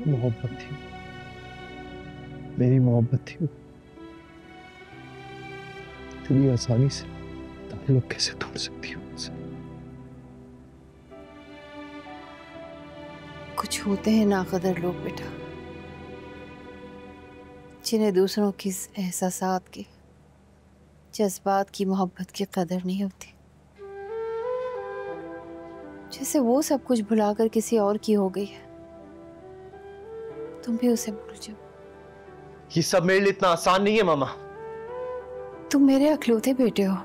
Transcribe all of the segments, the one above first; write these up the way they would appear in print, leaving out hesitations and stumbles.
मोहब्बत थी, मेरी मोहब्बत थी। इतनी आसानी से ताल्लुक कैसे तोड़ सकती हूँ उनसे? कुछ होते हैं नाकदर लोग बेटा, जिन्हें दूसरों की एहसासात की, जज्बात की, मोहब्बत की कदर नहीं होती। जैसे वो सब कुछ भुलाकर किसी और की हो गई है, तुम भी उसे भूल जाओ। ये सब मेरे लिए इतना आसान नहीं है मामा। तुम मेरे अखलौते बेटे हो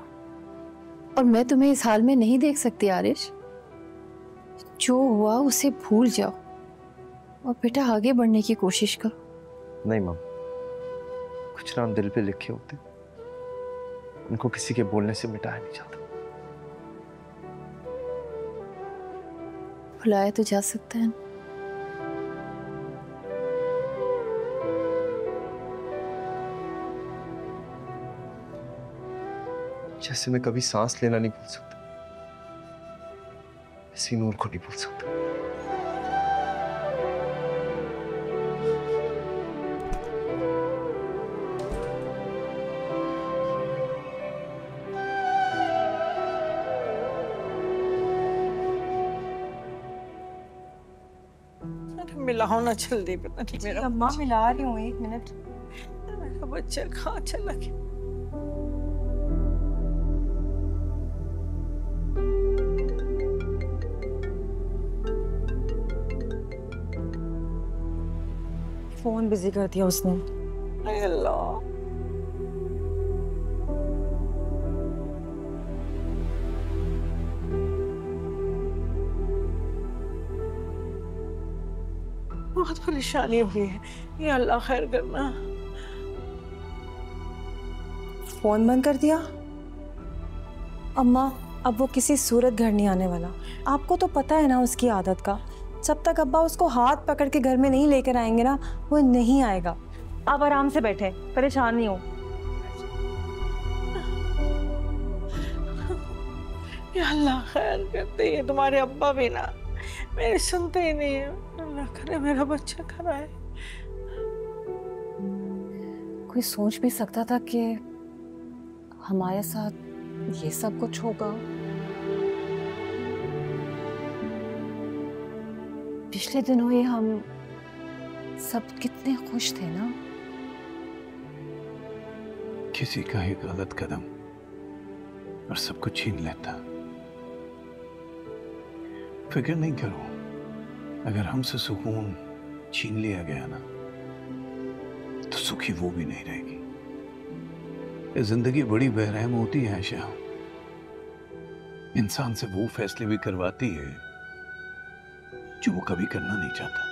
और मैं तुम्हें इस हाल में नहीं देख सकती आरिश। जो हुआ उसे भूल जाओ और बेटा आगे बढ़ने की कोशिश करो। नहीं मामा, कुछ नाम दिल पे लिखे होते, उनको किसी के बोलने से मिटाया नहीं जाता। भुलाया तो जा सकता है। जैसे मैं कभी सांस लेना नहीं भूल सकता, वैसे नूर को नहीं भूल सकता। मिलाओ ना जल्दी, पता नहीं मेरा अम्मा मिला रही हूँ, 1 मिनट। मेरा बच्चा कहाँ चला गया? फोन बिजी कर दिया उसने। अरे अल्लाह, बहुत परेशानी हुई है। ये अल्लाह खैर करना। फोन बंद कर दिया। अम्मा अब वो किसी सूरत घर नहीं आने वाला। आपको तो पता है ना उसकी आदत का। जब तक अब्बा उसको हाथ पकड़ के घर में नहीं लेकर आएंगे ना, वो नहीं आएगा। आप आराम से बैठे, परेशान नहीं हो। ये अल्लाह खैर करते। ये तुम्हारे अब्बा भी ना मेरे सुनते ही नहीं है। अल्लाह करे मेरा बच्चा घर आए। कोई सोच भी सकता था कि हमारे साथ ये सब कुछ होगा। पिछले दिनों ही हम सब कितने खुश थे ना। किसी का ही गलत कदम और सब कुछ छीन लेता। फिक्र नहीं करो, अगर हमसे सुकून छीन लिया गया ना, तो सुखी वो भी नहीं रहेगी। ये जिंदगी बड़ी बेरहम होती है आयशा। इंसान से वो फैसले भी करवाती है जो वो कभी करना नहीं चाहता।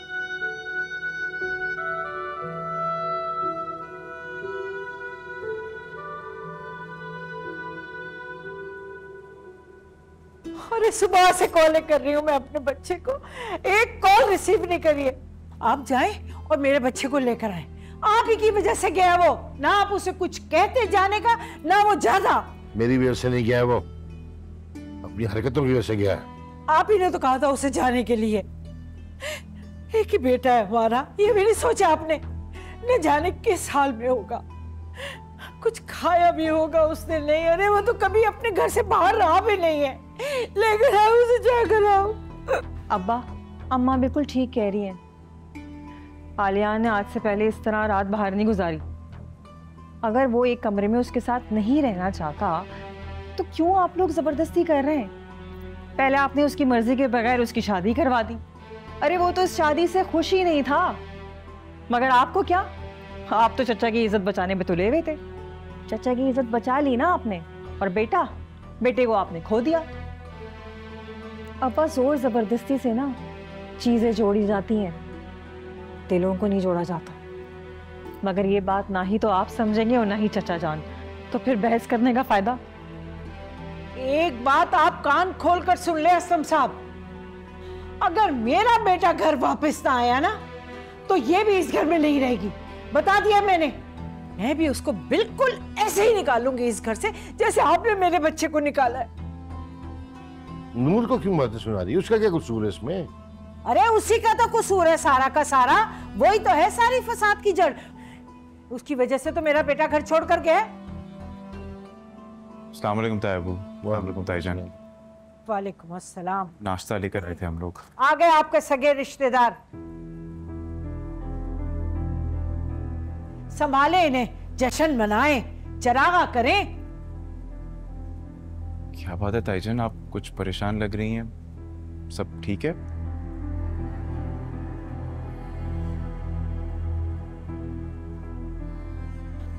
अरे सुबह से कॉलें कर रही हूँ मैं अपने बच्चे को, एक कॉल रिसीव नहीं करी है। आप जाएं और मेरे बच्चे को लेकर आए। आप ही की वजह से गया वो, ना आप उसे कुछ कहते जाने का, ना वो ज्यादा। मेरी वजह से नहीं गया है वो, अपनी हरकतों की वजह से गया है। आप ही ने तो कहा था उसे जाने के लिए। एक ही बेटा है हमारा, ये भी नहीं सोचा आपने। न जाने किस हाल में होगा, कुछ खाया भी होगा उसने नहीं। अरे वो तो कभी अपने घर से बाहर रहा भी नहीं है। लेकर आओ उसे, जाकर आओ। अब्बा अम्मा बिल्कुल ठीक कह रही हैं। आलिया ने आज से पहले इस तरह रात बाहर नहीं गुजारी। अगर वो एक कमरे में उसके साथ नहीं रहना चाहता तो क्यों आप लोग जबरदस्ती कर रहे हैं? पहले आपने उसकी मर्जी के बगैर उसकी शादी करवा दी। अरे वो तो इस शादी से खुश ही नहीं था, मगर आपको क्या? आप तो चचा की इज्जत बचाने में तुले हुए थे। चचा की इज्जत बचा ली ना आपने, और बेटे को आपने खो दिया। अब्बा जोर जबरदस्ती से ना चीजें जोड़ी जाती हैं, दिलों को नहीं जोड़ा जाता। मगर ये बात ना ही तो आप समझेंगे और ना ही चचा जान, तो फिर बहस करने का फायदा। एक बात आप कान खोल कर सुन ले असलम साहब, अगर मेरा बेटा घर वापस ना आया ना, तो ये भी इस घर में नहीं रहेगी। बता दिया मैंने। मैं भी उसको बिल्कुल ऐसे ही निकालूंगी इस घर से, जैसे आपने मेरे बच्चे को निकाला है। नूर को क्यों बातें सुना रही? उसका क्या कसूर है इसमें? अरे उसी का तो कसूर है सारा का सारा, वही तो है सारी फसाद की जड़। उसकी वजह से तो मेरा बेटा घर छोड़ कर गया। अस्सलाम वालेकुम तायबू। वालेकुम ताईजान। वालेकुम अस्सलाम। नाश्ता लेकर आए थे हम लोग। आ गए आपके सगे रिश्तेदार, संभाले इन्हें, जश्न मनाएं, चरागा करें। क्या बात है ताईजान, आप कुछ परेशान लग रही हैं, सब ठीक है?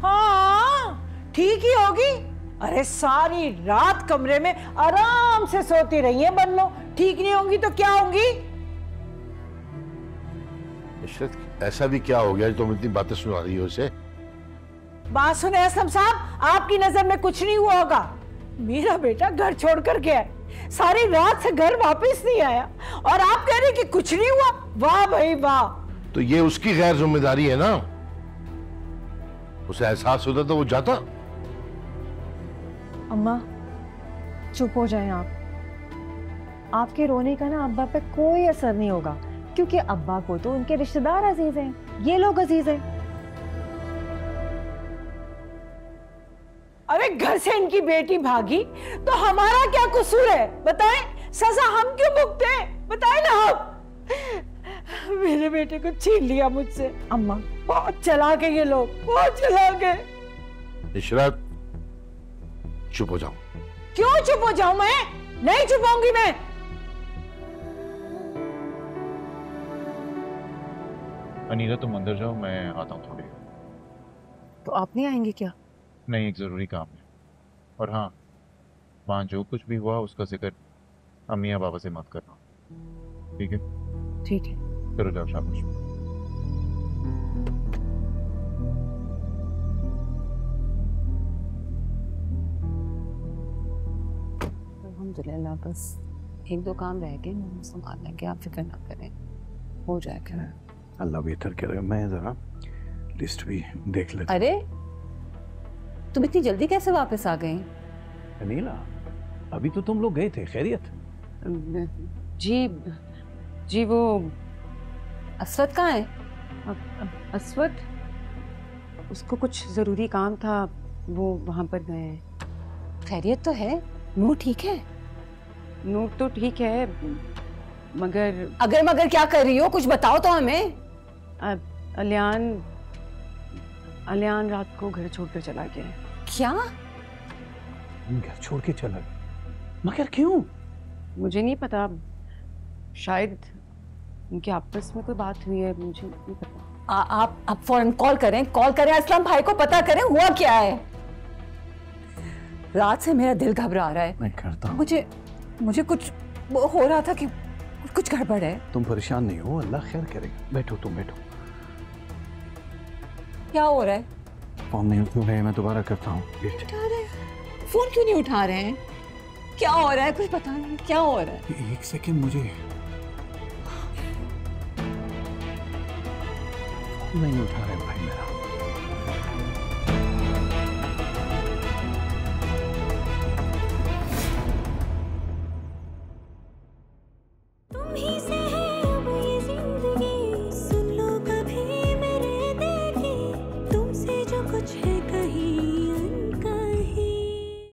हाँ ठीक ही होगी। अरे सारी रात कमरे में आराम से सोती रही है बन्नो, ठीक नहीं होंगी तो क्या होंगी? इशरत, ऐसा भी क्या हो गया जो तुम इतनी बातें सुना रही हो उसे? बात सुने असलम साहब, आपकी नजर में कुछ नहीं हुआ होगा। मेरा बेटा घर छोड़कर गया है, सारी रात से घर वापस नहीं आया, और आप कह रहे कि कुछ नहीं हुआ? वाह भाई वाह। तो ये उसकी गैर जिम्मेदारी है ना, उसे एहसास होता तो वो जाता। अम्मा चुप हो जाएं आप। आपके रोने का ना अब्बा पे कोई असर नहीं होगा, क्योंकि अब्बा को तो उनके रिश्तेदार अजीज हैं, ये लोग अजीज हैं। अरे घर से इनकी बेटी भागी तो हमारा क्या कसूर है बताएं? सजा हम क्यों भुगते हैं बताएं ना आप। मेरे बेटे को छीन लिया मुझसे। अम्मा बहुत चालाक है ये लोग, बहुत चालाक है। इशरत चुप हो जाओ। क्यों चुप हो जाऊं मैं? नहीं चुप होंगी मैं। अनीता तुम अंदर जाओ, मैं आता हूँ थोड़ी। तो आप नहीं आएंगे क्या? नहीं, एक ज़रूरी काम है। और हाँ, वहाँ जो कुछ भी हुआ उसका जिक्र अम्मी या बाबा से मत करना, ठीक है? ठीक है। चलो जाओ, शाबाश। अल्हम्दुलिल्लाह, बस एक दो काम रह गए, हम संभाल लेंगे, आप फिक्र ना करें, हो जाएगा। अल्लाह बेहतर करेगा। मैं जरा लिस्ट भी देख लेता। अरे तुम इतनी जल्दी कैसे वापस आ गए? अनीला, अभी तो तुम लोग गए थे, खैरियत? जी वो असवद कहाँ है? असवद, उसको कुछ जरूरी काम था, वो वहां पर गए हैं। खैरियत तो है? नूर ठीक है? नूर तो ठीक है, मगर मगर क्या कर रही हो, कुछ बताओ तो हमें। अलियान रात को घर छोड़कर चला गया है। क्या? घर छोड़ के चला गया? मगर क्यों? मुझे नहीं पता, शायद उनके आपस में कोई बात हुई है, मुझे नहीं पता। आप फौरन कॉल करें असलम भाई को, पता करें हुआ क्या है। रात से मेरा दिल घबरा रहा है। मैं करता हूँ। मुझे कुछ वो हो रहा था कि कुछ गड़बड़ है। तुम परेशान नहीं हो, अल्लाह खैर करेगा। बैठो, तुम बैठो। क्या हो रहा है? फोन नहीं उठा रहे, मैं दोबारा करता हूँ। फोन क्यों नहीं उठा रहे हैं? क्या हो रहा है, कुछ पता नहीं क्या हो रहा है। एक सेकंड, मुझे नहीं उठा रहे भाई मेरा।